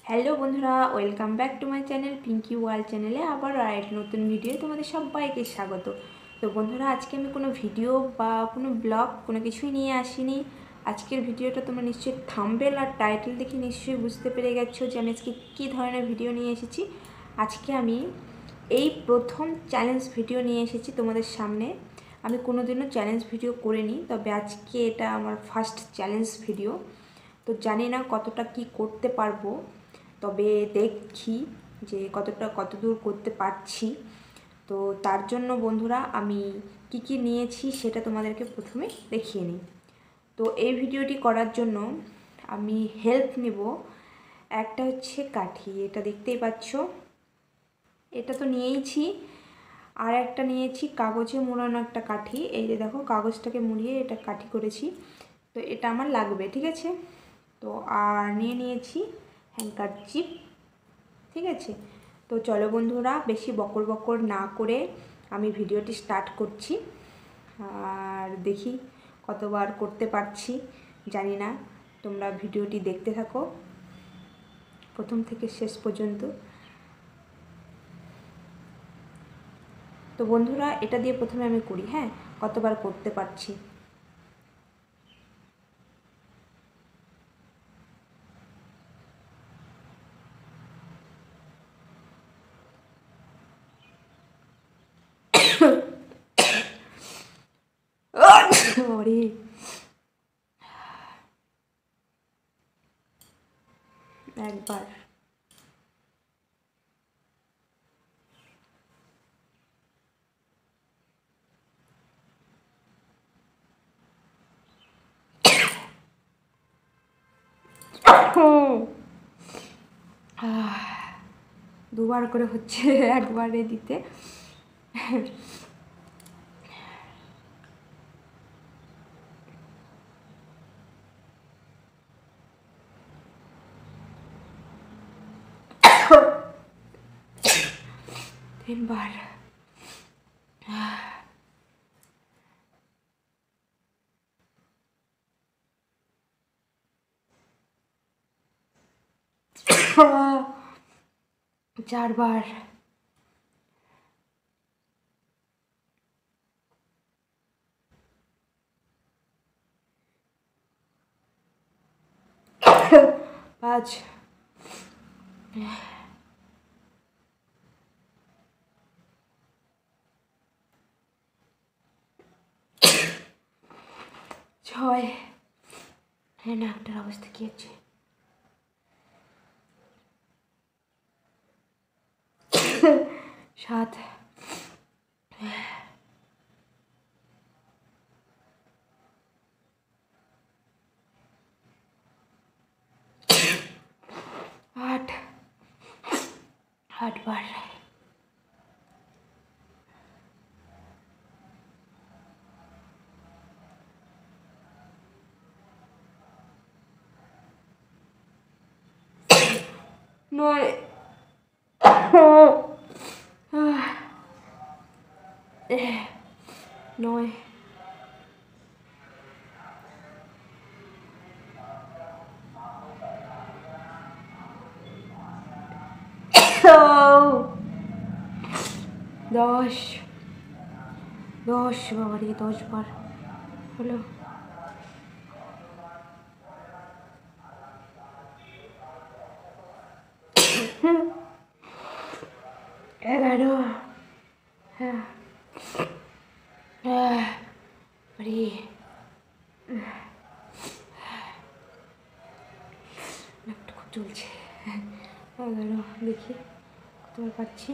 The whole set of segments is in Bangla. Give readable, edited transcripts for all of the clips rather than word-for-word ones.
হ্যালো বন্ধুরা, welcome back to my channel Pinky world চ্যানেলে আবার আরেক নতুন ভিডিও তোমাদের সবাইকে স্বাগত। তো বন্ধুরা, আজকে আমি কোনো ভিডিও বা কোনো ব্লগ কোনো কিছুই নিয়ে আসিনি। আজকের ভিডিওটা তোমরা নিশ্চয়ই থাম্বনেল আর টাইটেল দেখে নিশ্চয়ই বুঝতে পেরে গেছো যে আমি আজকে কী ধরনের ভিডিও নিয়ে এসেছি। আজকে আমি এই প্রথম চ্যালেঞ্জ ভিডিও নিয়ে এসেছি তোমাদের সামনে। আমি কোনোদিনও চ্যালেঞ্জ ভিডিও করিনি, তবে আজকে এটা আমার ফার্স্ট চ্যালেঞ্জ ভিডিও। তো জানি না কতটা কি করতে পারবো, তবে দেখি যে কতদূর করতে পারছি। তো তার জন্য বন্ধুরা আমি কি নিয়েছি সেটা তোমাদেরকে প্রথমে দেখিয়ে নিই। তো এই ভিডিওটি করার জন্য আমি হেল্প নেব। একটা হচ্ছে কাঠি, এটা দেখতেই পাচ্ছ, এটা তো নিয়েইছি। আর একটা নিয়েছি কাগজে মোড়ানো একটা কাঠি। এই যে দেখো, কাগজটাকে মুড়িয়ে এটা কাঠি করেছি, তো এটা আমার লাগবে, ঠিক আছে। তো আর নিয়েছি হ্যান্ডকারচিপ, ঠিক আছে। তো চলো বন্ধুরা, বেশি বকর বকর না করে আমি ভিডিওটি স্টার্ট করছি। আর দেখি কতবার করতে পারছি জানি না। তোমরা ভিডিওটি দেখতে থাকো প্রথম থেকে শেষ পর্যন্ত। তো বন্ধুরা, এটা দিয়ে প্রথমে আমি করি, হ্যাঁ, কতবার করতে পারছি। ওরে একবার, দুবার করে হচ্ছে একবারে দিতে। তিনবার, চারবার, পাঁচ, ছয়, হ্যাঁ নাকটার অবস্থা কি হচ্ছে, সাত, আট, আটবার, নয়, নয়, দশ, দশ, বাবারে 10 বার হলো। 11, হ্যাঁ, বাবারে নাকটা খুব চলছে। 11, দেখি কতবার পাচ্ছি।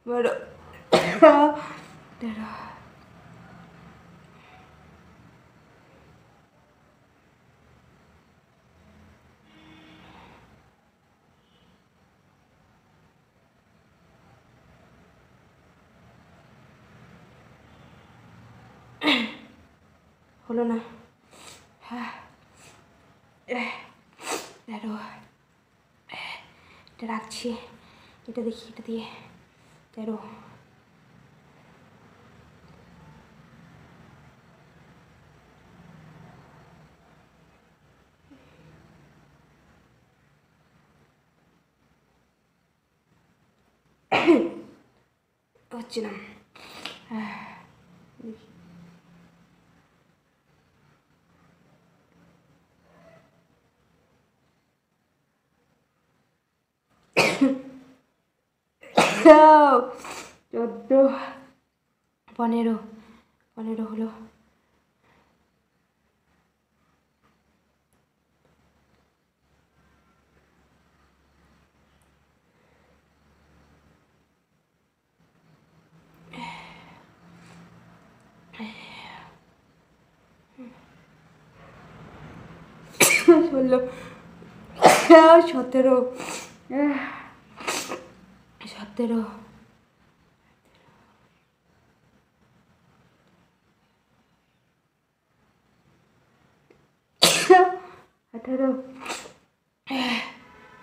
বারো, 13, হলো না, 13, এটা রাখছি, এটা দেখি, এটা দিয়ে 13, হচ্ছে না। দেখি 14, 15 হলো। ষোলো, 17, 17, 18,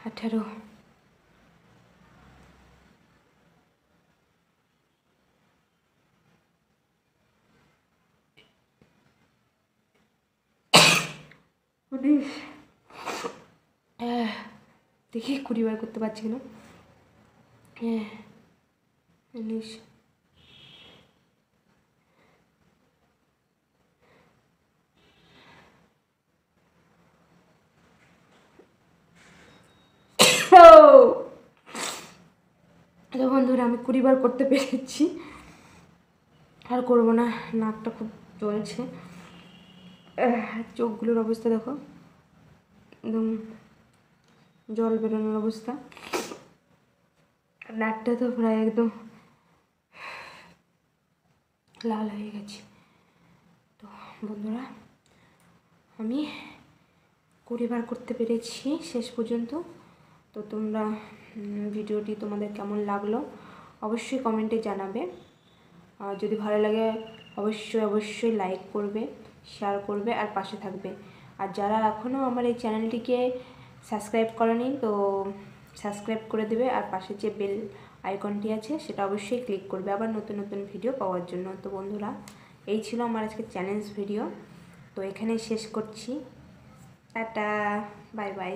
18, 19, দেখি 20 বার করতে পারছি না। 19, তো বন্ধুরা আমি 20 বার করতে পেরেছি, আর করবো না। নাকটা খুব জ্বলছে, চোখগুলোর অবস্থা দেখো, একদম জল বেরোনোর অবস্থা। নাকটা তো প্রায় একদম লাল হয়ে গেছে। তো বন্ধুরা আমি 20 বার করতে পেরেছি শেষ পর্যন্ত। তো তোমরা ভিডিওটি তোমাদের কেমন লাগলো অবশ্যই কমেন্টে জানাবে। আর যদি ভালো লাগে অবশ্যই লাইক করবে, শেয়ার করবে আর পাশে থাকবে। আর যারা এখনও আমার এই চ্যানেলটিকে সাবস্ক্রাইব করেনি তো সাবস্ক্রাইব করে দেবে, আর পাশে যে বেল আইকনটি আছে সেটা অবশ্যই ক্লিক করবে আবার নতুন নতুন ভিডিও পাওয়ার জন্য। তো বন্ধুরা এই ছিল আমার আজকে চ্যালেঞ্জ ভিডিও, তো এখানেই শেষ করছি। Tata, bye bye.